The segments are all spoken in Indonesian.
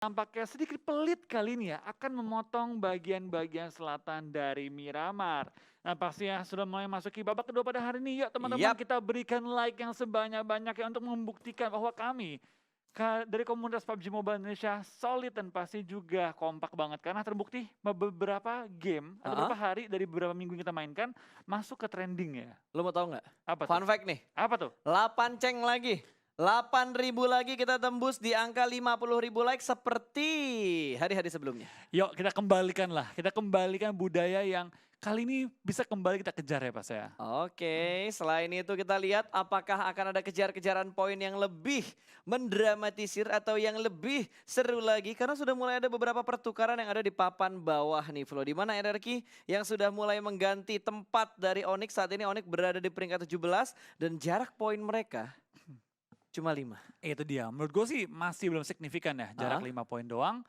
Tampaknya sedikit pelit kali ini ya, akan memotong bagian-bagian selatan dari Miramar. Nah pastinya sudah mulai masuki babak kedua pada hari ini. Yuk teman-teman Yap, kita berikan like yang sebanyak-banyaknya untuk membuktikan bahwa kami dari komunitas PUBG Mobile Indonesia solid dan pasti juga kompak banget. Karena terbukti beberapa game atau beberapa heeh. hari dari beberapa minggu yang kita mainkan masuk ke trending ya. Lu mau tahu nggak? Apa tuh? Fun fact nih, Apa tuh? 8 ceng lagi. 8.000 lagi kita tembus di angka 50.000 like seperti hari-hari sebelumnya. Yuk kita kembalikan budaya yang kali ini bisa kembali kita kejar ya Pak ya. Oke, selain itu kita lihat apakah akan ada kejar-kejaran poin yang lebih mendramatisir atau yang lebih seru lagi. Karena sudah mulai ada beberapa pertukaran yang ada di papan bawah nih Flo. Di mana RRQ yang sudah mulai mengganti tempat dari Onyx. Saat ini Onyx berada di peringkat 17 dan jarak poin mereka cuma 5. Itu dia, menurut gue sih masih belum signifikan ya, jarak 5 poin doang.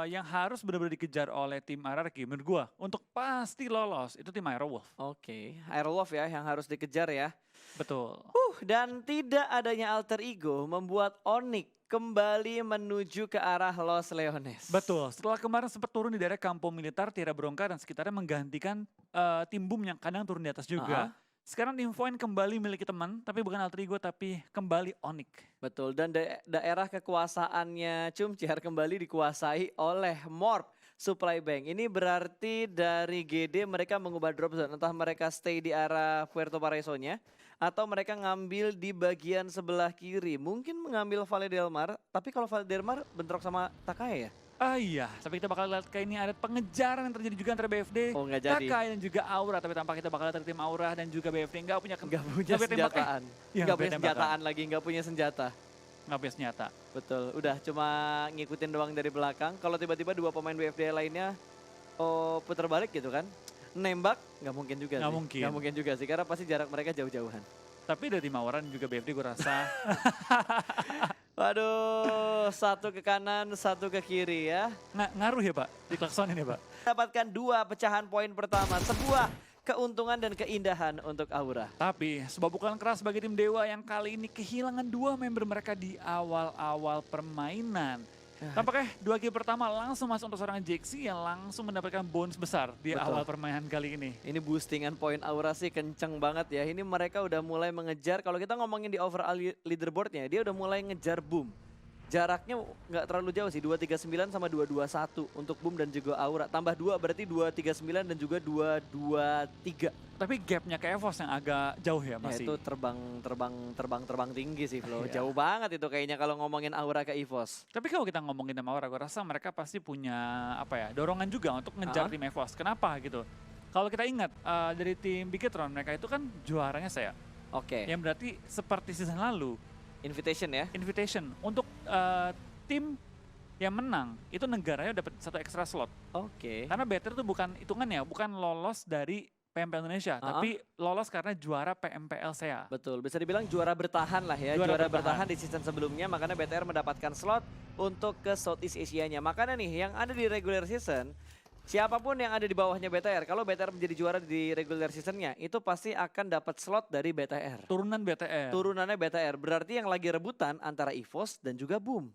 Yang harus benar-benar dikejar oleh tim RRQ menurut gue untuk pasti lolos itu tim Aerowolf. Oke, Aerowolf ya yang harus dikejar ya. Betul. Dan tidak adanya alter ego membuat Onyx kembali menuju ke arah Los Leones. Betul, setelah kemarin sempat turun di daerah Kampung Militer, Tierra Bronca dan sekitarnya menggantikan tim Boom yang kadang turun di atas juga. Sekarang tim Void kembali miliki teman, tapi bukan alter ego tapi kembali Onyx. Betul, dan daerah kekuasaannya Chumchiar kembali dikuasai oleh Morp Supply Bank. Ini berarti dari GD mereka mengubah drop zone, entah mereka stay di arah Puerto Paraiso-nya atau mereka ngambil di bagian sebelah kiri. Mungkin mengambil Valle del Mar, tapi kalau Valle del Mar bentrok sama Takaya ya? Ah iya, tapi kita bakal lihat kayak ini ada pengejaran yang terjadi juga antara BFD, Oh nggak jadi. Takai dan juga Aura. Tapi tampak kita bakal lihat dari tim Aura dan juga BFD nggak punya Nggak punya nggak tembak, senjataan. Iya, Nggak punya senjataan lagi, nggak punya senjata. nggak punya senjata. Betul, udah cuma ngikutin doang dari belakang. Kalau tiba-tiba dua pemain BFD lainnya putar balik gitu kan. Nembak, nggak mungkin juga Nggak sih. mungkin. Nggak mungkin juga sih, karena pasti jarak mereka jauh-jauhan. Tapi dari tim Aura dan juga BFD gue rasa Waduh, satu ke kanan, satu ke kiri ya. ngaruh ya Pak, di klaksonin ya Pak. Dapatkan 2 pecahan poin pertama, sebuah keuntungan dan keindahan untuk Aura. Tapi sebuah pukulan keras bagi tim Dewa yang kali ini kehilangan 2 member mereka di awal-awal permainan. Tampaknya 2 game pertama langsung masuk untuk seorang Jaxi yang langsung mendapatkan bonus besar di Betul. awal permainan kali ini. Ini boostingan poin Aura sih kenceng banget ya. Ini mereka udah mulai mengejar, kalau kita ngomongin di overall leaderboardnya, dia udah mulai ngejar Boom. Jaraknya nggak terlalu jauh sih, 239 sama 221 untuk Boom dan juga Aura. Tambah 2 berarti 239 dan juga 223. Tapi gapnya ke EVOS yang agak jauh ya Ya, masih. itu terbang tinggi sih Flo. Iya. Jauh banget itu kayaknya kalau ngomongin Aura ke EVOS. Tapi kalau kita ngomongin sama Aura, gue rasa mereka pasti punya apa ya dorongan juga untuk ngejar tim EVOS. Kenapa gitu? Kalau kita ingat dari tim Bigetron mereka itu kan juaranya saya. Oke, Yang berarti seperti season lalu, invitation ya. invitation untuk tim yang menang itu negaranya dapat 1 extra slot. Oke. Karena BTR itu bukan hitungannya, bukan lolos dari PMPL Indonesia, tapi lolos karena juara PMPL SEA. Betul, bisa dibilang juara bertahan lah ya. Juara Juara bertahan. bertahan di season sebelumnya, makanya BTR mendapatkan slot untuk ke Southeast Asia-nya. Makanya nih, yang ada di regular season, siapapun yang ada di bawahnya BTR, kalau BTR menjadi juara di regular season-nya, itu pasti akan dapat slot dari BTR. Turunan BTR. Turunannya BTR, berarti yang lagi rebutan antara EVOS dan juga Boom.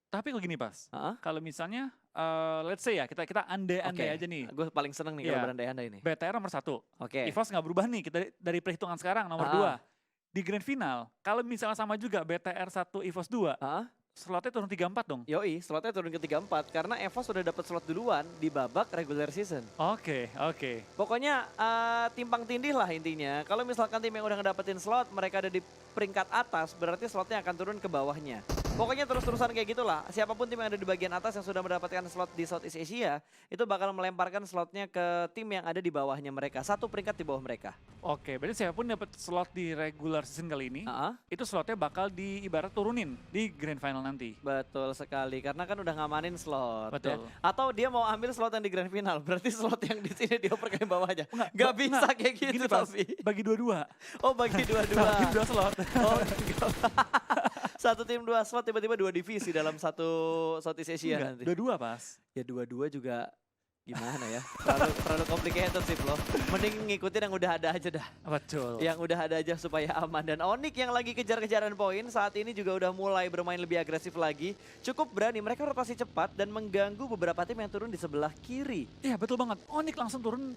Tapi kalau gini Pas, kalau misalnya let's say ya kita andai-andai aja nih. Gue paling seneng nih kalau Iya. berandai-andai nih. BTR nomor 1. Oke. EVOS nggak berubah nih, kita dari perhitungan sekarang nomor 2. Di grand final, kalau misalnya sama juga BTR 1, EVOS 2, slotnya turun 3-4 dong. Yoi, slotnya turun ke 3-4 karena EVOS sudah dapat slot duluan di babak regular season. Oke. Pokoknya timpang tindih lah intinya. Kalau misalkan tim yang udah ngedapetin slot, mereka ada di peringkat atas, berarti slotnya akan turun ke bawahnya. Pokoknya terus-terusan kayak gitulah. Siapapun tim yang ada di bagian atas yang sudah mendapatkan slot di Southeast Asia, itu bakal melemparkan slotnya ke tim yang ada di bawahnya mereka. 1 peringkat di bawah mereka. Oke, berarti siapapun dapat slot di regular season kali ini, itu slotnya bakal ibarat turunin di grand final nanti. Betul sekali, karena kan udah ngamanin slot. Betul. Ya. Atau dia mau ambil slot yang di grand final, berarti slot yang di sini dioper ke bawah aja. Nggak bisa kayak gitu Gini, Pas, tapi. bagi 2-2. Oh bagi 2-2. Tim 2 slot. Oh, satu tim 2 slot tiba-tiba 2 divisi dalam satu Southeast Asia nanti. 2-2 Pas. Ya 2-2 juga Gimana ya? Terlalu complicated sih bro. Mending ngikutin yang udah ada aja dah. Betul. Yang udah ada aja supaya aman. Dan Onyx yang lagi kejar-kejaran poin saat ini juga udah mulai bermain lebih agresif lagi. Cukup berani, mereka rotasi cepat dan mengganggu beberapa tim yang turun di sebelah kiri. Iya betul banget. Onyx langsung turun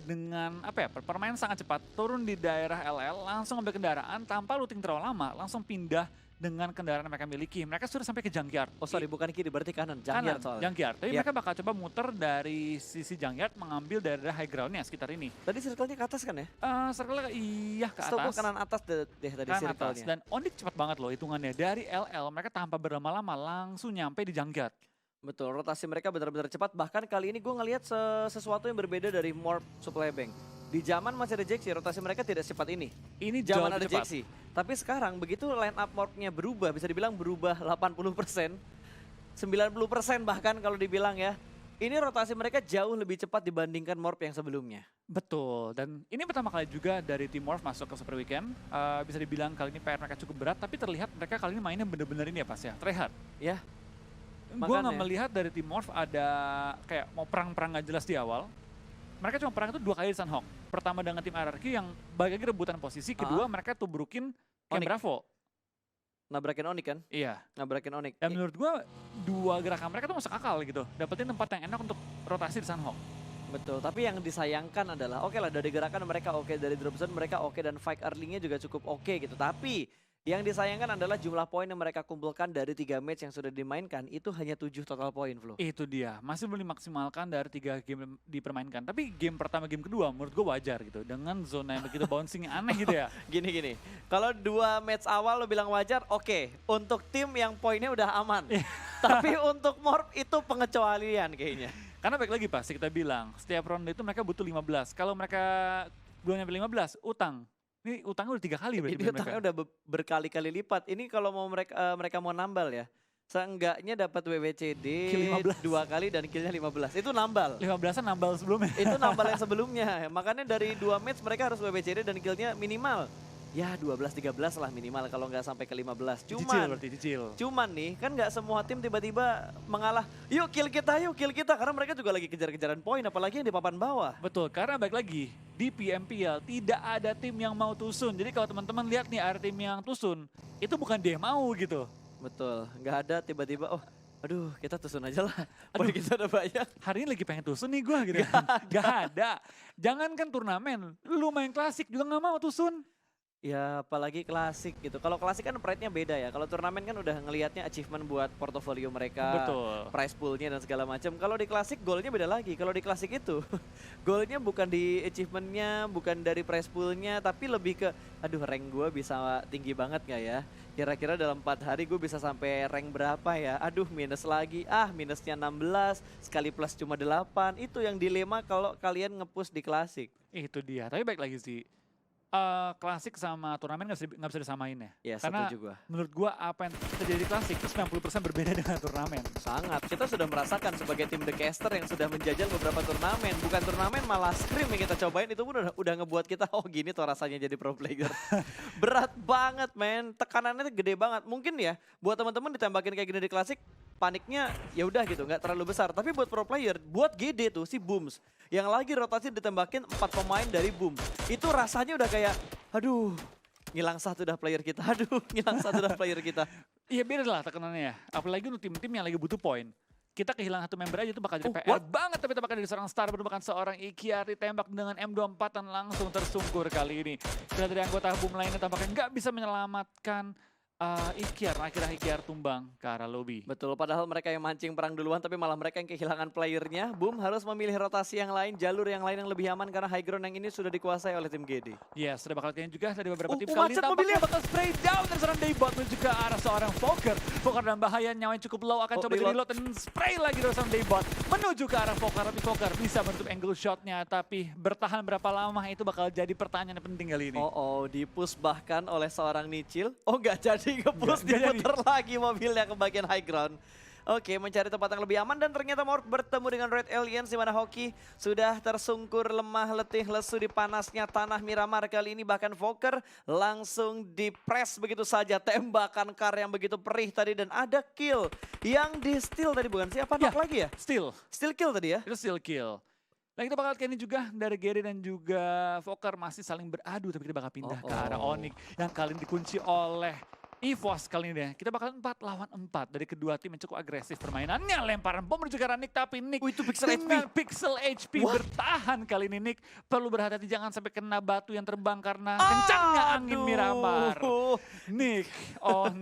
dengan apa ya, permainan sangat cepat. Turun di daerah LL, langsung ambil kendaraan tanpa looting terlalu lama. Langsung pindah dengan kendaraan yang mereka miliki. Mereka sudah sampai ke junkyard. Oh sorry, bukan kiri, berarti kanan. Kanan, Junkyard soalnya. junkyard. Tapi Iya. mereka bakal coba muter dari sisi junkyard mengambil daerah high groundnya sekitar ini. Tadi circle-nya ke atas kan ya? Circle iya ke Setahu gua atas. kanan atas deh tadi Kanan atas. circle-nya. Dan Onyx cepat banget loh hitungannya. Dari LL mereka tanpa berlama-lama langsung nyampe di junkyard. Betul, rotasi mereka benar-benar cepat. Bahkan kali ini gue ngelihat sesuatu yang berbeda dari Morph Supply Bank. Di zaman masih ada Jaxi, rotasi mereka tidak secepat ini. Ini jauh Zaman ada lebih cepat. Jaxi. Tapi sekarang begitu line up Morph-nya berubah, bisa dibilang berubah 80%, 90% bahkan kalau dibilang ya. Ini rotasi mereka jauh lebih cepat dibandingkan Morph yang sebelumnya. Betul, dan ini pertama kali juga dari Team Morph masuk ke Super Weekend. Bisa dibilang kali ini PR mereka cukup berat, tapi terlihat mereka kali ini mainnya bener-bener ini ya Pas ya, tryhard. Ya, Gue nggak makanya. melihat dari Team Morph ada kayak mau perang-perang nggak jelas di awal. Mereka cuma perang itu 2 kali di Sunhawk. Pertama dengan tim RRQ yang bagi lagi rebutan posisi, kedua mereka tubrukin Camp Onyx. Bravo. Nabrakin Onyx kan? Iya, Nabrakin Onyx. dan menurut gue dua gerakan mereka tuh masuk akal gitu. Dapetin tempat yang enak untuk rotasi di Sunhawk. Betul, tapi yang disayangkan adalah oke lah dari gerakan mereka oke, dari drop zone mereka oke, dan fight early-nya juga cukup oke gitu. Tapi yang disayangkan adalah jumlah poin yang mereka kumpulkan dari 3 match yang sudah dimainkan itu hanya 7 total poin, Flo. Itu dia, masih belum dimaksimalkan dari 3 game dipermainkan. Tapi game pertama, game kedua menurut gue wajar gitu. Dengan zona yang begitu bouncing aneh gitu ya. Gini, kalau 2 match awal lo bilang wajar, oke. Untuk tim yang poinnya udah aman. Tapi untuk Morph itu pengecualian kayaknya. Karena baik lagi Pas, kita bilang setiap round itu mereka butuh 15. Kalau mereka belum nyampe 15, utang. Ini utangnya udah 3 kali berarti Ini buat utangnya mereka. udah berkali-kali lipat. Ini kalau mau mereka mau nambal ya. Seenggaknya dapat WWCD Kill 15. 2 kali dan killnya 15. Itu nambal. 15-an nambal sebelumnya. Itu nambal yang sebelumnya. Makanya dari 2 match mereka harus WWCD dan killnya minimal. Ya 12-13 lah minimal kalau nggak sampai ke 15. Cicil berarti, cicil. Cuman nih kan nggak semua tim tiba-tiba mengalah. Yuk kill kita. Karena mereka juga lagi kejar-kejaran poin apalagi yang di papan bawah. Betul, karena baik lagi di PMPL tidak ada tim yang mau tusun. Jadi kalau teman-teman lihat nih ada tim yang tusun, itu bukan dia yang mau gitu. Betul, nggak ada tiba-tiba oh aduh kita tusun aja lah. Poin kita udah banyak. Hari ini lagi pengen tusun nih gue gitu. Gak ada. Jangankan turnamen, lu main klasik juga gak mau tusun. Ya apalagi klasik gitu. Kalau klasik kan pride-nya beda ya. Kalau turnamen kan udah ngelihatnya achievement buat portofolio mereka. Betul. Prize pool-nya dan segala macam. Kalau di klasik goalnya beda lagi. Kalau di klasik itu goalnya bukan di achievement-nya, bukan dari prize pool-nya, tapi lebih ke aduh rank gue bisa tinggi banget gak ya? Kira-kira dalam 4 hari gue bisa sampai rank berapa ya? Aduh minus lagi. Minusnya 16, sekali plus cuma 8. Itu yang dilema kalau kalian nge-push di klasik. Itu dia, tapi baik lagi sih. Klasik sama turnamen nggak bisa disamain ya. Ya Karena setuju gue. menurut gua apa yang terjadi di klasik itu 90% berbeda dengan turnamen. Sangat. Kita sudah merasakan sebagai tim The Caster yang sudah menjajal beberapa turnamen. Bukan turnamen malah scrim yang kita cobain itu pun udah ngebuat kita oh gini tuh rasanya jadi pro player. Berat banget men. Tekanannya gede banget. Mungkin ya buat teman-teman ditembakin kayak gini di klasik paniknya ya udah gitu nggak terlalu besar. Tapi buat pro player, buat GD tuh si Booms yang lagi rotasi ditembakin 4 pemain dari Boom. Itu rasanya udah kayak aduh ngilang satu dah player kita. Aduh ngilang satu dah player kita. Iya beda lah tekanannya ya. Apalagi untuk tim-tim yang lagi butuh poin. Kita kehilangan 1 member aja itu bakal jadi PR what? banget. Tapi tembakan dari seorang Star merupakan seorang Ikiar ditembak dengan M24 dan langsung tersungkur kali ini. Dan dari anggota Boom lainnya tampaknya nggak bisa menyelamatkan Ikiar. Akhirnya Ikiar tumbang ke arah lobby. Betul, padahal mereka yang mancing perang duluan tapi malah mereka yang kehilangan playernya. Boom harus memilih rotasi yang lain, jalur yang lain yang lebih aman karena high ground yang ini sudah dikuasai oleh tim GD. Yes, sudah bakal kayaknya juga dari beberapa tim macet kali ini tampaknya mobilnya. bakal spray down dari seorang Daybot menuju ke arah seorang Fokker. Fokker dalam bahaya, nyawanya cukup low, akan coba reload. di-reload dan spray lagi dari seorang Daybot menuju ke arah Fokker. Tapi Fokker bisa menutup angle shotnya, tapi bertahan berapa lama itu bakal jadi pertanyaan yang penting kali ini. Oh, di-push bahkan oleh seorang Nichil. Oh nggak jadi nge-push, Nggak jadi. diputer lagi mobilnya ke bagian high ground. Oke, mencari tempat yang lebih aman dan ternyata Morg bertemu dengan Red Aliens di mana Hoki sudah tersungkur lemah letih lesu di panasnya tanah Miramar. Kali ini bahkan Voker langsung dipres begitu saja. Tembakan Kar yang begitu perih tadi dan ada kill yang di steal tadi bukan sih? Apa Ya, knock lagi ya? Still, Steal kill tadi ya? itu still kill. Dan kita bakal lihat ini juga dari Gede dan juga Voker masih saling beradu, tapi kita bakal pindah ke arah Onyx yang kali ini dikunci oleh EVOS kali ini ya. Kita bakal 4 lawan 4 dari kedua tim yang cukup agresif permainannya. Lemparan bom menuju ke arah Nick, tapi Nick Itu pixel HP. dengan pixel HP bertahan kali ini. Nick perlu berhati-hati jangan sampai kena batu yang terbang karena kencangnya angin Miramar. Nick,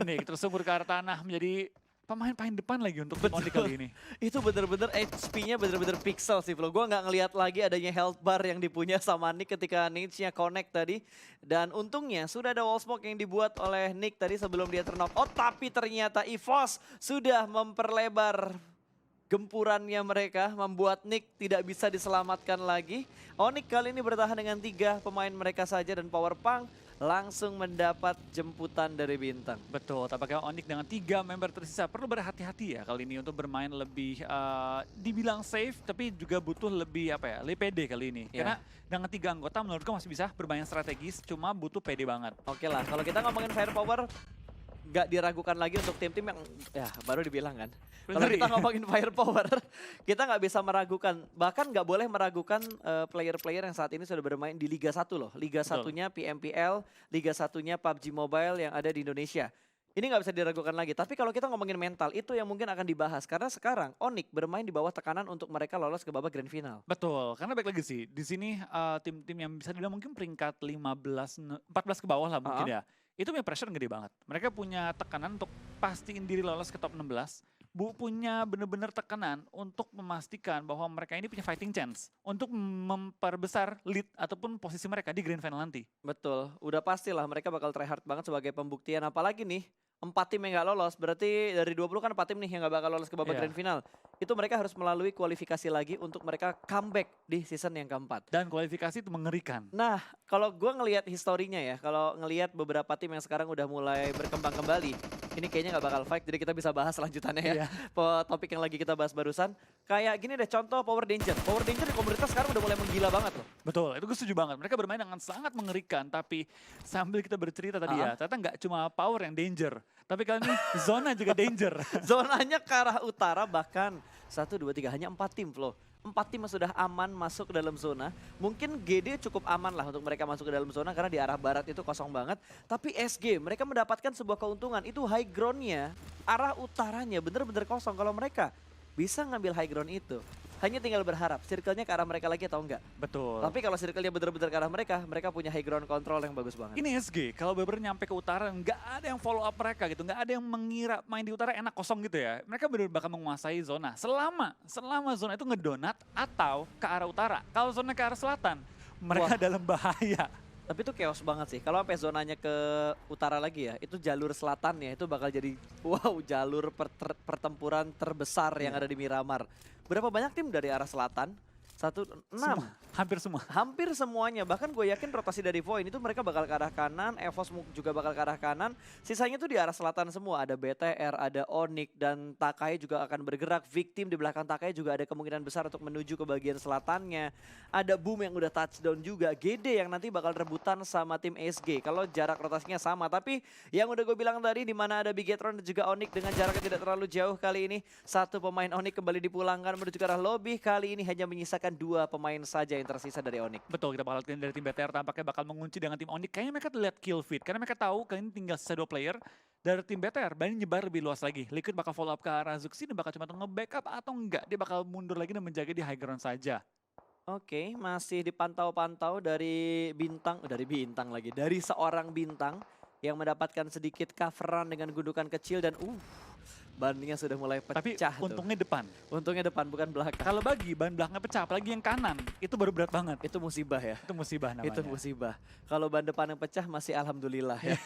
Nick tersungkur ke arah tanah menjadi pemain paling depan lagi untuk tim Onyx kali ini. Itu bener-bener HP-nya bener-bener pixel sih Flo. Gue nggak ngelihat lagi adanya health bar yang dipunya sama Nick ketika Niche-nya connect tadi. Dan untungnya sudah ada wall smoke yang dibuat oleh Nick tadi sebelum dia turn off. Oh tapi ternyata EVOS sudah memperlebar gempurannya mereka. Membuat Nick tidak bisa diselamatkan lagi. Onyx kali ini bertahan dengan 3 pemain mereka saja dan Powerpunk langsung mendapat jemputan dari bintang. Betul, tampaknya Onyx dengan 3 member tersisa perlu berhati-hati ya kali ini untuk bermain lebih dibilang safe tapi juga butuh lebih lebih pede kali ini. Ya. Karena dengan 3 anggota menurutku masih bisa bermain strategis, cuma butuh pede banget. Oke lah, kalau kita ngomongin firepower nggak diragukan lagi untuk tim-tim yang ya baru dibilang kan. Kalau Bener kita ya? ngomongin firepower, kita nggak bisa meragukan, bahkan nggak boleh meragukan player-player yang saat ini sudah bermain di Liga 1 loh. Liga Betul. 1-nya PMPL, Liga 1-nya PUBG Mobile yang ada di Indonesia. Ini nggak bisa diragukan lagi, tapi kalau kita ngomongin mental, itu yang mungkin akan dibahas. Karena sekarang Onyx bermain di bawah tekanan untuk mereka lolos ke babak grand final. Betul, karena baik lagi sih di sini tim-tim yang bisa dibilang mungkin peringkat 14 ke bawah lah mungkin ya. Itu punya pressure gede banget. Mereka punya tekanan untuk pastiin diri lolos ke top 16. Punya bener-bener tekanan untuk memastikan bahwa mereka ini punya fighting chance untuk memperbesar lead ataupun posisi mereka di grand final nanti. Betul, udah pastilah mereka bakal try hard banget sebagai pembuktian. Apalagi nih, 4 tim yang nggak lolos, berarti dari 20 kan 4 tim nih yang nggak bakal lolos ke babak Iya. grand final. Itu mereka harus melalui kualifikasi lagi untuk mereka comeback di season yang keempat. Dan kualifikasi itu mengerikan. Nah, kalau gue ngelihat historinya ya, kalau ngelihat beberapa tim yang sekarang udah mulai berkembang kembali, ini kayaknya nggak bakal fight, jadi kita bisa bahas lanjutannya ya. Iya. Topik yang lagi kita bahas barusan. Kayak gini deh, contoh Power Danger. Power Danger di komunitas sekarang udah mulai menggila banget loh. Betul, itu gue setuju banget. Mereka bermain dengan sangat mengerikan, tapi sambil kita bercerita tadi ya, ternyata nggak cuma power yang danger, tapi kali ini zona juga danger. Zonanya ke arah utara bahkan 1, 2, 3 hanya 4 tim Flo. 4 tim yang sudah aman masuk ke dalam zona. Mungkin GD cukup aman lah untuk mereka masuk ke dalam zona karena di arah barat itu kosong banget. Tapi SG mereka mendapatkan sebuah keuntungan, itu high groundnya, arah utaranya bener-bener kosong. Kalau mereka bisa ngambil high ground itu, hanya tinggal berharap circle-nya ke arah mereka lagi atau enggak. Betul. Tapi kalau circle-nya bener-bener ke arah mereka punya high ground control yang bagus banget. Ini SG, kalau bener-bener nyampe ke utara, nggak ada yang follow up mereka gitu. Nggak ada yang mengira main di utara enak kosong gitu ya. Mereka bener bakal menguasai zona. Selama zona itu ngedonat atau ke arah utara. Kalau zona ke arah selatan, mereka dalam bahaya. Tapi itu chaos banget sih. Kalau sampai zonanya ke utara lagi ya, itu jalur selatannya itu bakal jadi jalur pertempuran terbesar yang ada di Miramar. Berapa banyak tim dari arah selatan? 1, 6. Hampir semua. Hampir semuanya, bahkan gue yakin rotasi dari Void itu mereka bakal ke arah kanan, EVOS juga bakal ke arah kanan. Sisanya tuh di arah selatan semua, ada BTR, ada Onyx, dan Takai juga akan bergerak. Victim di belakang Takai juga ada kemungkinan besar untuk menuju ke bagian selatannya. Ada Boom yang udah touchdown juga, GD yang nanti bakal rebutan sama tim SG. Kalau jarak rotasinya sama, tapi yang udah gue bilang tadi di mana ada Bigetron dan juga Onyx dengan jaraknya tidak terlalu jauh kali ini. 1 pemain Onyx kembali dipulangkan menuju ke arah lobby, kali ini hanya menyisakan 2 pemain saja yang tersisa dari Onyx. Betul, kita bakal lihat dari tim BTR tampaknya bakal mengunci dengan tim Onyx. Kayaknya mereka lihat kill feed, karena mereka tahu kali ini tinggal sisa 2 player. Dari tim BTR, Bani nyebar lebih luas lagi. Liquid bakal follow up ke arah Zuxi, dia bakal cuma nge-backup atau enggak. Dia bakal mundur lagi dan menjaga di high ground saja. Oke, masih dipantau-pantau dari bintang lagi. Dari seorang bintang yang mendapatkan sedikit coveran dengan gundukan kecil dan bannya sudah mulai Tapi pecah tuh. untungnya depan. Untungnya depan bukan belakang. Kalau bagi ban belakangnya pecah, apalagi yang kanan, itu baru berat banget. Itu musibah ya. Itu musibah namanya. Itu musibah. Kalau ban depan yang pecah masih alhamdulillah ya.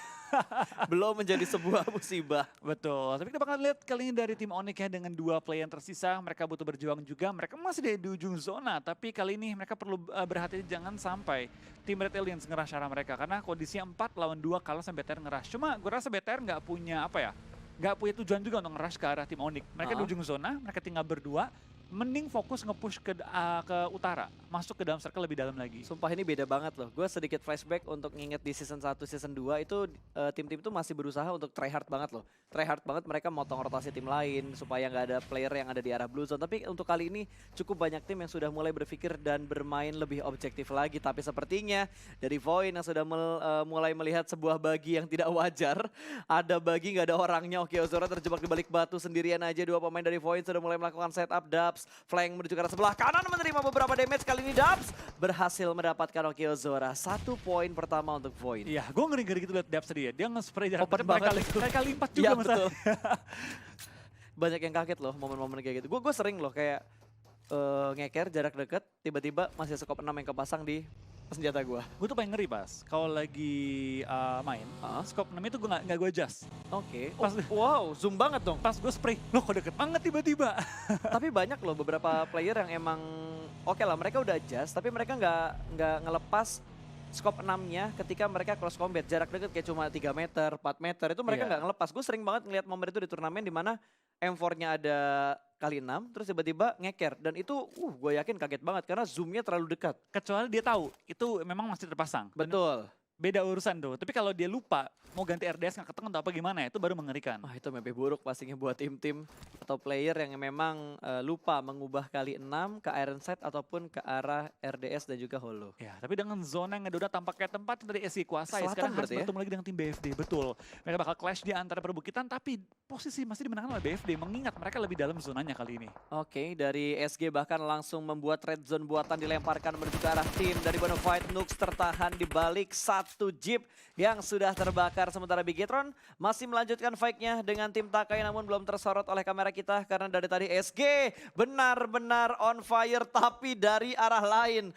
Belum menjadi sebuah musibah. Betul, tapi kita bakal lihat kali ini dari tim Onyx ya dengan 2 player yang tersisa. Mereka butuh berjuang juga, mereka masih di ujung zona. Tapi kali ini mereka perlu berhati jangan sampai tim Red Aliens ngerush arah mereka. Karena kondisinya 4 lawan 2 kalau sampai BTR ngerush. Cuma gue rasa BTR nggak punya nggak punya tujuan juga untuk nge-rush ke arah tim Onyx. Mereka di ujung zona, mereka tinggal berdua, mending fokus nge-push ke utara, masuk ke dalam circle lebih dalam lagi. Sumpah ini beda banget loh. Gue sedikit flashback untuk nginget di season 1, season 2 itu tim-tim itu masih berusaha untuk try hard banget loh. Try hard banget mereka motong rotasi tim lain supaya nggak ada player yang ada di arah blue zone. Tapi untuk kali ini cukup banyak tim yang sudah mulai berpikir dan bermain lebih objektif lagi. Tapi sepertinya dari Void yang sudah mulai melihat sebuah bagi yang tidak wajar. Ada bagi nggak ada orangnya. Oke, Ozora terjebak di balik batu sendirian aja. Dua pemain dari Void sudah mulai melakukan setup. Dubs flank menuju ke arah sebelah kanan menerima beberapa damage. Kali ini Dubs berhasil mendapatkan Oke Ozora. 1 poin pertama untuk Void. Iya, gue ngeri-ngeri gitu liat Dubs tadi ya. Dia nge-spray jarak Open dekat, banget mereka lipat juga Iya, masalahnya. betul. Banyak yang kaget loh momen-momen kayak gitu. Gue sering loh kayak ngeker jarak dekat, tiba-tiba masih skop 6 yang kepasang di senjata gue. Gue tuh paling ngeri pas kalau lagi main, scope 6 itu gue nggak gue adjust. Oke. Pas- Wow, zoom banget dong. Pas gue spray, loh kok deket banget tiba-tiba. Tapi banyak loh beberapa player yang emang oke lah mereka udah adjust, tapi mereka nggak ngelepas scope 6-nya ketika mereka cross combat. Jarak dekat kayak cuma 3 meter, 4 meter, itu mereka Iya. nggak ngelepas. Gue sering banget ngeliat momen itu di turnamen di mana M4-nya ada kali 6, terus tiba-tiba ngeker. Dan itu gue yakin kaget banget karena zoomnya terlalu dekat. Kecuali dia tahu itu memang masih terpasang. Dan Betul. beda urusan tuh. Tapi kalau dia lupa mau ganti RDS nggak ketemu atau apa gimana, itu baru mengerikan. Wah itu mimpi buruk pastinya buat tim-tim atau player yang memang lupa mengubah kali 6 ke Iron Sight ataupun ke arah RDS dan juga Holo. Ya, tapi dengan zona yang udah tempat dari SC kuasai, Selatan sekarang harus berarti ya? bertemu lagi dengan tim BFD, betul. Mereka bakal clash di antara perbukitan, tapi posisi masih dimenangkan oleh BFD, mengingat mereka lebih dalam zonanya kali ini. Oke, dari SG bahkan langsung membuat red zone buatan dilemparkan menuju ke arah tim dari Bonafide. Nux tertahan di balik satu jeep yang sudah terbakar. Sementara Bigetron masih melanjutkan fight-nya dengan tim Takai namun belum tersorot oleh kamera kita karena dari tadi SG benar-benar on fire tapi dari arah lain.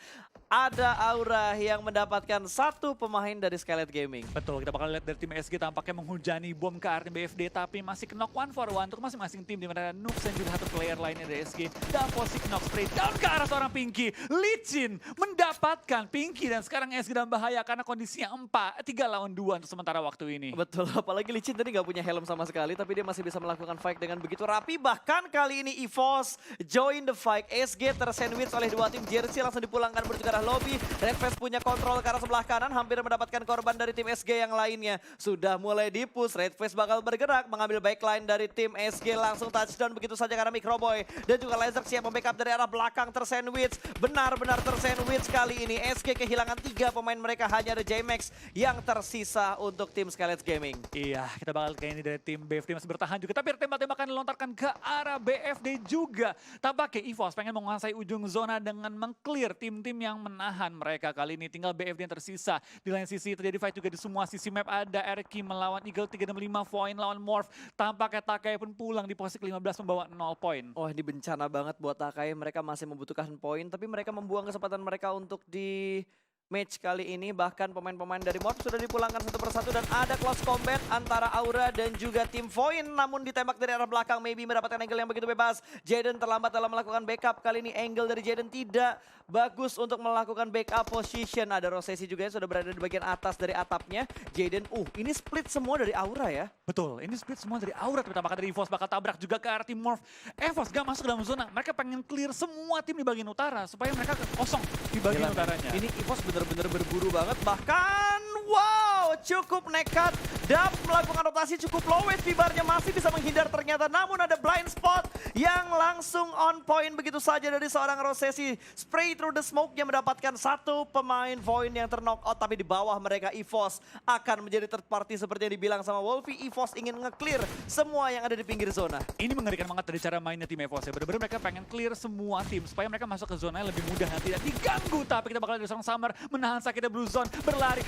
Ada Aura yang mendapatkan 1 pemain dari Skylight Gaming. Betul, kita bakal lihat dari tim SG tampaknya menghujani bom ke arah tim BFD, tapi masih knock 1 for 1 untuk masing-masing tim, di mana Nux dan juga satu player lainnya dari SG dalam posisi knock straight down ke arah seorang Pinky. Licin mendapatkan Pinky dan sekarang SG dalam bahaya karena kondisinya 3 lawan 2 untuk sementara waktu ini. Betul, apalagi Licin tadi nggak punya helm sama sekali, tapi dia masih bisa melakukan fight dengan begitu rapi. Bahkan kali ini EVOS join the fight. SG tersandwich oleh 2 tim jersey, langsung dipulangkan menuju ke arah lobby. Redfest punya kontrol ke arah sebelah kanan, hampir mendapatkan korban dari tim SG yang lainnya. Sudah mulai dipush, Redfest bakal bergerak, mengambil backline dari tim SG, langsung touchdown begitu saja karena Microboy. Dan juga Laser siap membackup dari arah belakang, tersandwich. Benar-benar tersandwich kali ini. SG kehilangan 3 pemain mereka, hanya ada JMax yang tersisa untuk tim Skylight Gaming. Iya, kita bakal kayak ini dari tim BFD masih bertahan juga. Tapi tembak-tembakan dilontarkan ke arah BFD juga. Tampaknya EVOS pengen menguasai ujung zona dengan meng-clear tim-tim yang menahan mereka kali ini. Tinggal BFD yang tersisa. Di lain sisi terjadi fight juga di semua sisi map. Ada Erki melawan Eagle 365, Void lawan Morph. Tampaknya Takai pun pulang di posisi 15 membawa 0 poin. Oh ini bencana banget buat Takai, mereka masih membutuhkan poin, tapi mereka membuang kesempatan mereka untuk di match kali ini. Bahkan pemain-pemain dari Morph sudah dipulangkan satu persatu dan ada close combat antara Aura dan juga tim Void. Namun ditembak dari arah belakang, maybe mendapatkan angle yang begitu bebas. Jaden terlambat dalam melakukan backup. Kali ini angle dari Jaden tidak bagus untuk melakukan backup position. Ada Rosesi juga yang sudah berada di bagian atas dari atapnya. Jaden, ini split semua dari Aura ya. Betul, ini split semua dari Aura. Tapi tampaknya dari EVOS bakal tabrak juga ke arah tim Morph. EVOS gak masuk ke dalam zona. Mereka pengen clear semua tim di bagian utara supaya mereka kosong di bagian Gila, utaranya. Ini EVOS bener-bener berburu banget, bahkan wow cukup nekat. Dub melakukan rotasi cukup low, HP bar-nya masih bisa menghindar ternyata, namun ada blind spot yang langsung on point begitu saja dari seorang Rosesi. Spray through the smoke-nya mendapatkan 1 pemain Void yang terknock out, tapi di bawah mereka EVOS akan menjadi third party seperti yang dibilang sama Wolfie. EVOS ingin nge-clear semua yang ada di pinggir zona. Ini mengerikan banget dari cara mainnya tim EVOS ya. Bener-bener mereka pengen clear semua tim supaya mereka masuk ke zona yang lebih mudah dan tidak diganggu. Tapi kita bakal ada seorang Summer menahan sakitnya Blue Zone, berlari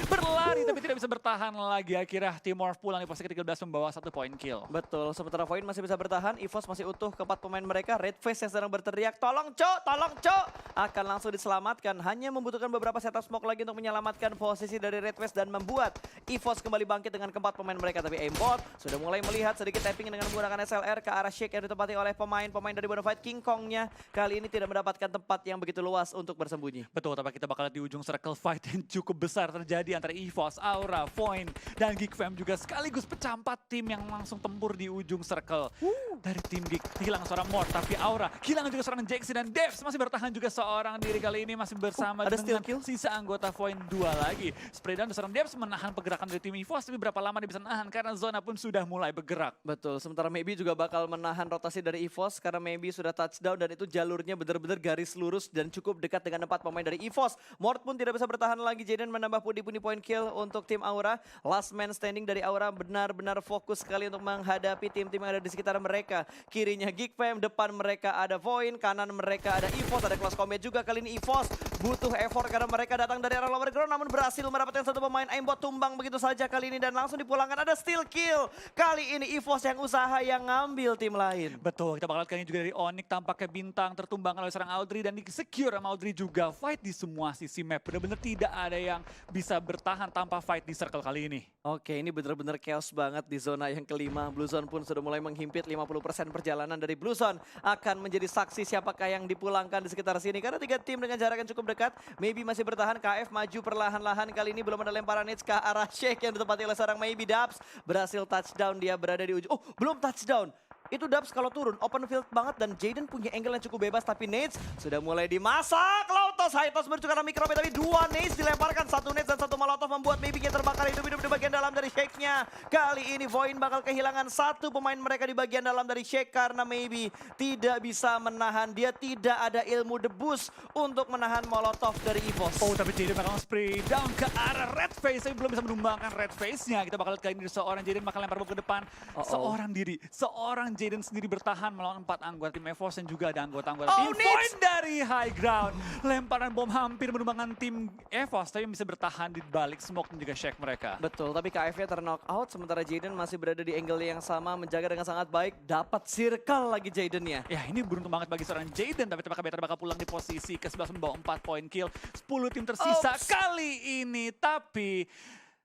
tapi tidak bisa bertahan lagi. Akhirnya tim Morph pulang di posisi ke-13 membawa 1 poin kill. Betul, sementara Void masih bisa bertahan, EVOS masih utuh keempat pemain mereka. Redface yang sedang berteriak, tolong cok, akan langsung diselamatkan. Hanya membutuhkan beberapa setup smoke lagi untuk menyelamatkan posisi dari Redface dan membuat EVOS kembali bangkit dengan keempat pemain mereka. Tapi aimbot sudah mulai melihat sedikit tapping dengan menggunakan SLR ke arah Shake yang ditempati oleh pemain-pemain dari Bonafide. King Kong-nya kali ini tidak mendapatkan tempat yang begitu luas untuk bersembunyi. Betul, tapi kita bakal lihat di ujung circle fight yang cukup besar terjadi antara EVOS, Aura, poin. Dan Geek Fam juga sekaligus pecah 4 tim yang langsung tempur di ujung circle. Dari tim Geek kehilangan seorang Mort, tapi Aura kehilangan juga seorang Jaxi dan Devs masih bertahan juga seorang diri kali ini masih bersama ada steal dengan kill. sisa anggota Void 2 lagi. Spray down dari seorang Devs menahan pergerakan dari tim EVOS, tapi berapa lama dia bisa nahan karena zona pun sudah mulai bergerak. Betul, sementara Maybe juga bakal menahan rotasi dari EVOS karena Maybe sudah touchdown dan itu jalurnya benar-benar garis lurus dan cukup dekat dengan 4 pemain dari EVOS. Mort pun tidak bisa bertahan lagi, Jaden menambah pundi-pundi point kill untuk tim Aura. Last man standing dari Aura benar-benar fokus sekali untuk menghadapi tim-tim yang ada di sekitar mereka. Kirinya Geek Fam, depan mereka ada Void, kanan mereka ada EVOS, ada Close Combat juga. Kali ini EVOS butuh effort karena mereka datang dari arah lower ground namun berhasil mendapatkan satu pemain aimbot tumbang begitu saja kali ini dan langsung dipulangkan. Ada steal kill. Kali ini EVOS yang usaha yang ngambil tim lain. Betul, kita bakal lihat kali ini juga dari Onyx tampaknya bintang tertumbangkan oleh seorang Audrey dan di-secure sama Audrey juga. Fight di semua sisi map, benar-benar tidak ada yang bisa bertahan tanpa fight di circle kali ini. Oke, ini benar-benar chaos banget di zona yang kelima. Blue Zone pun sudah mulai menghimpit 50% perjalanan dari Blue Zone. Akan menjadi saksi siapakah yang dipulangkan di sekitar sini. Karena 3 tim dengan jarak yang cukup dekat. Maybe masih bertahan, KF maju perlahan-lahan. Kali ini belum ada lemparan hits ke arah Shake yang ditempati oleh seorang Maybe. Dubs berhasil touchdown, dia berada di ujung. Oh, belum touchdown. Itu Dubs kalau turun, open field banget dan Jaden punya angle yang cukup bebas tapi nades sudah mulai dimasak. Low toss, high toss menuju ke arah microwave tapi 2 nades dilemparkan, 1 nades dan 1 molotov membuat Maybe-nya terbakar hidup-hidup di bagian dalam dari Shake-nya. Kali ini Void bakal kehilangan 1 pemain mereka di bagian dalam dari Shake karena Maybe tidak bisa menahan. Dia tidak ada ilmu debus untuk menahan molotov dari EVOS. Oh, tapi Jaden bakal spray down ke arah Red Face, tapi belum bisa menumbangkan Red Face-nya. Kita bakal lihat kali ini seorang Jaden bakal lempar bom ke depan. Seorang diri, seorang Jaden sendiri bertahan melawan 4 anggota tim EVOS dan juga ada anggota-anggota tim Void dari high ground. Lemparan bom hampir menumbangkan tim EVOS, tapi bisa bertahan di balik smoke dan juga shake mereka. Betul, tapi KF-nya terknock out sementara Jaden masih berada di angle yang sama, menjaga dengan sangat baik. Dapat circle lagi Jaden-nya. Ya, ini beruntung banget bagi seorang Jaden, tapi apakah Better bakal pulang di posisi ke-11 membawa 4 point kill. 10 tim tersisa kali ini, tapi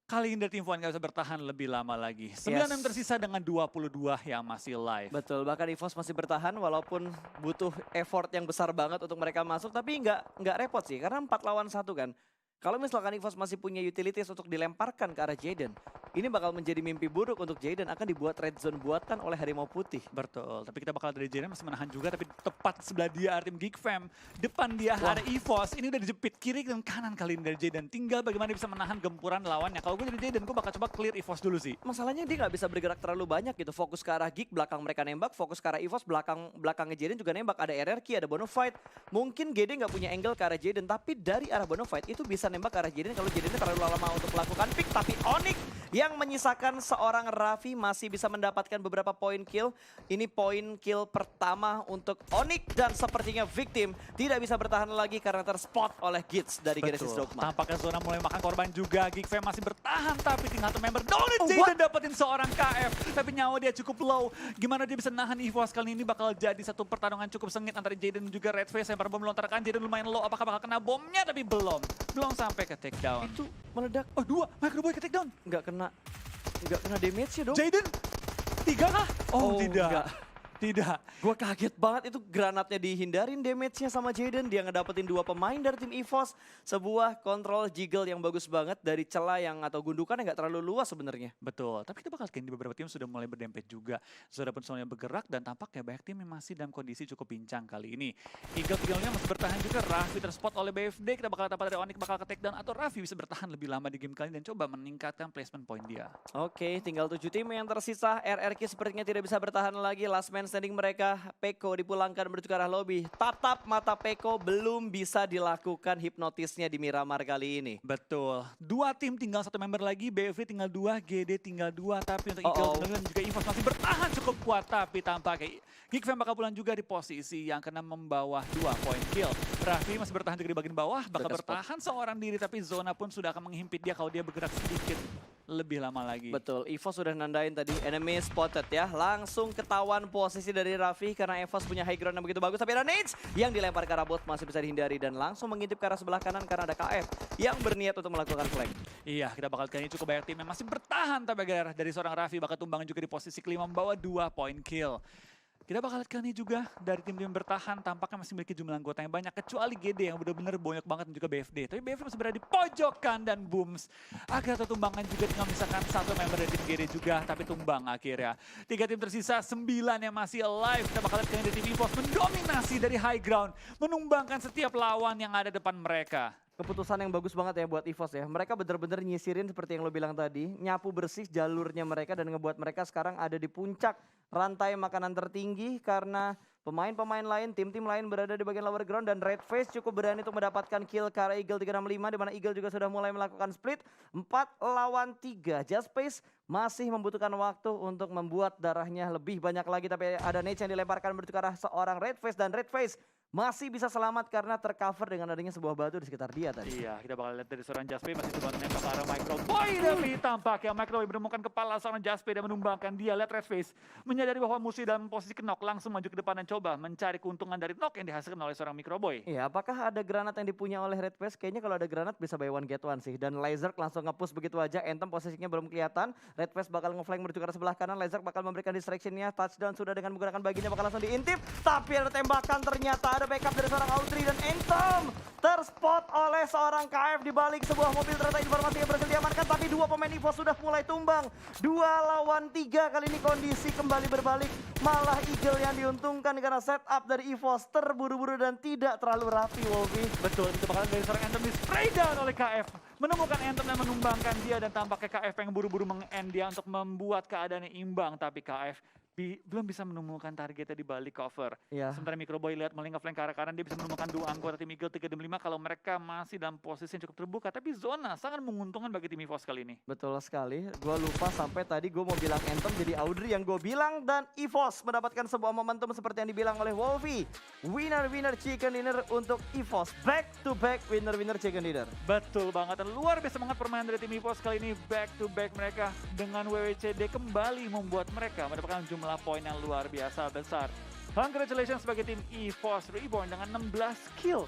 kali ini dari tim Void nggak bisa bertahan lebih lama lagi. 9 tim tersisa dengan 22 yang masih live. Betul, bahkan EVOS masih bertahan walaupun butuh effort yang besar banget untuk mereka masuk. Tapi nggak repot sih, karena 4 lawan 1 kan. Kalau misalkan EVOS masih punya utilities untuk dilemparkan ke arah Jaden, ini bakal menjadi mimpi buruk untuk Jaden, akan dibuat red zone buatan oleh Harimau Putih. Betul, tapi kita bakal dari Jaden masih menahan juga, tapi tepat sebelah dia ada tim Geek Fam. Depan dia ada EVOS, ini udah dijepit kiri dan kanan kali ini dari Jaden. Tinggal bagaimana dia bisa menahan gempuran lawannya. Kalau gue jadi Jaden, gue bakal coba clear EVOS dulu sih. Masalahnya dia nggak bisa bergerak terlalu banyak gitu. Fokus ke arah Geek, belakang mereka nembak. Fokus ke arah EVOS, belakangnya Jaden juga nembak. Ada RRQ, ada Bonafide. Mungkin GD nggak punya angle ke arah Jaden, tapi dari arah Bonafide itu bisa nembak ke arah Jaden kalau Jadennya terlalu lama untuk melakukan pick. Tapi Onyx yang menyisakan seorang Raffi masih bisa mendapatkan beberapa poin kill. Ini poin kill pertama untuk Onyx dan sepertinya Victim tidak bisa bertahan lagi karena terspot oleh Gits dari Genesis Dogma. Tampaknya zona mulai makan korban juga. Geek Fam masih bertahan tapi tinggal 1 member. Jaden dapetin seorang KF tapi nyawa dia cukup low. Gimana dia bisa nahan EVOS kali ini bakal jadi satu pertarungan cukup sengit antara Jaden dan juga Red Face. Lempar bom melontarkan, Jaden lumayan low. Apakah bakal kena bomnya? Tapi belum sampai ke takedown. Itu meledak. Oh 2, Microboy ke takedown. Nggak kena damage-nya dong. Jaden 3 kah? Oh, tidak. Enggak. Tidak. Gue kaget banget itu granatnya dihindarin damage-nya sama Jaden. Dia ngedapetin 2 pemain dari tim EVOS. Sebuah kontrol jiggle yang bagus banget dari celah yang atau gundukan yang nggak terlalu luas sebenarnya. Betul, tapi kita bakal lihat di beberapa tim sudah mulai berdempet juga. Sudah pun semuanya bergerak dan tampaknya banyak tim yang masih dalam kondisi cukup pincang kali ini. Eagle-nya masih bertahan juga, Raffi terspot oleh BFD. Kita bakal dapat dari Onyx bakal ke takedown atau Raffi bisa bertahan lebih lama di game kali ini dan coba meningkatkan placement point dia. Oke, tinggal 7 tim yang tersisa. RRQ sepertinya tidak bisa bertahan lagi. Last man standing mereka. Peko dipulangkan menuju ke arah lobby. Tatap mata Peko belum bisa dilakukan hipnotisnya di Miramar kali ini. Betul. 2 tim tinggal 1 member lagi. BFD tinggal 2, GD tinggal 2. Tapi untuk Eagle dan juga EVOS masih bertahan cukup kuat. Tapi tampaknya Geek Fam bakal pulang juga di posisi yang kena membawa 2 point kill. Raffi masih bertahan juga di bagian bawah. Bakal bertahan seorang diri tapi zona pun sudah akan menghimpit dia kalau dia bergerak sedikit lebih lama lagi. Betul, EVOS sudah nandain tadi enemy spotted ya. Langsung ketahuan posisi dari Raffi karena EVOS punya high ground yang begitu bagus. Tapi ada nades yang dilempar ke arah bot masih bisa dihindari dan langsung mengintip ke arah sebelah kanan karena ada KF yang berniat untuk melakukan flank. Iya, kita bakal kali ini cukup banyak tim yang masih bertahan tapi dari seorang Raffi bakal tumbang juga di posisi kelima membawa 2 point kill. Kita bakal lihat kali ini juga dari tim-tim bertahan tampaknya masih memiliki jumlah anggota yang banyak. Kecuali GD yang benar-benar banyak banget dan juga BFD. Tapi BFD masih berada di pojokan dan Booms. Agak tertumbangan juga tinggal misalkan satu member dari tim GD juga. Tapi tumbang akhirnya. 3 tim tersisa, 9 yang masih alive. Kita bakal lihat kali ini dari tim EVOS mendominasi dari high ground. Menumbangkan setiap lawan yang ada depan mereka. Keputusan yang bagus banget ya buat EVOS ya. Mereka bener-bener nyisirin seperti yang lo bilang tadi. Nyapu bersih jalurnya mereka dan ngebuat mereka sekarang ada di puncak rantai makanan tertinggi. Karena pemain-pemain lain, tim-tim lain berada di bagian lower ground. Dan Red Face cukup berani untuk mendapatkan kill ke arah Eagle 365. Dimana Eagle juga sudah mulai melakukan split. 4 lawan 3. Just Space masih membutuhkan waktu untuk membuat darahnya lebih banyak lagi. Tapi ada Nate yang dilemparkan menuju ke arah seorang Red Face. Dan Red Face masih bisa selamat karena tercover dengan adanya sebuah batu di sekitar dia tadi. Iya, kita bakal lihat dari seorang Jaspe masih coba menembak ke arah Microboy. Tapi tampaknya Microboy menemukan kepala seorang Jaspe dan menumbangkan dia. Lihat Red Face menyadari bahwa musuh dalam posisi knock, langsung maju ke depan dan coba mencari keuntungan dari knock yang dihasilkan oleh seorang Microboy. Iya, apakah ada granat yang dipunya oleh Red Face? Kayaknya kalau ada granat bisa buy one get one sih. Dan Lazark langsung nge-push begitu aja. Anthem posisinya belum kelihatan. Red Face bakal nge-flank menuju ke arah sebelah kanan. Lazark bakal memberikan distraction-nya. Touchdown sudah dengan menggunakan baginya bakal langsung diintip. Tapi ada tembakan, ternyata ada backup dari seorang Audrey dan Anthem terspot oleh seorang KF di balik sebuah mobil. Ternyata informasinya berhasil diamankan, tapi 2 pemain EVOS sudah mulai tumbang. 2 lawan 3 kali ini kondisi kembali berbalik. Malah Eagle yang diuntungkan karena setup dari EVOS terburu-buru dan tidak terlalu rapi, Wolfie. Betul, itu bakalan dari seorang Anthem di spray down oleh KF. Menemukan Anthem dan menumbangkan dia dan tampaknya KF yang buru-buru meng-end dia untuk membuat keadaannya imbang. Tapi KF belum bisa menemukan targetnya di balik cover. Iya. Sementara Microboy lihat melingkar flank ke arah kanan, dia bisa menemukan 2 anggota tim Eagle 365 kalau mereka masih dalam posisi yang cukup terbuka. Tapi zona sangat menguntungkan bagi tim EVOS kali ini. Betul sekali, gue lupa sampai tadi gue mau bilang Anthem jadi Audrey yang gue bilang. Dan EVOS mendapatkan sebuah momentum seperti yang dibilang oleh Wolfie. Winner-winner chicken dinner untuk EVOS. Back to back winner-winner chicken dinner. Betul banget, dan luar biasa banget permainan dari tim EVOS kali ini. Back to back mereka dengan WWCD kembali membuat mereka mendapatkan jumlah poin yang luar biasa besar. Congratulations sebagai tim EVOS Reborn dengan 16 kill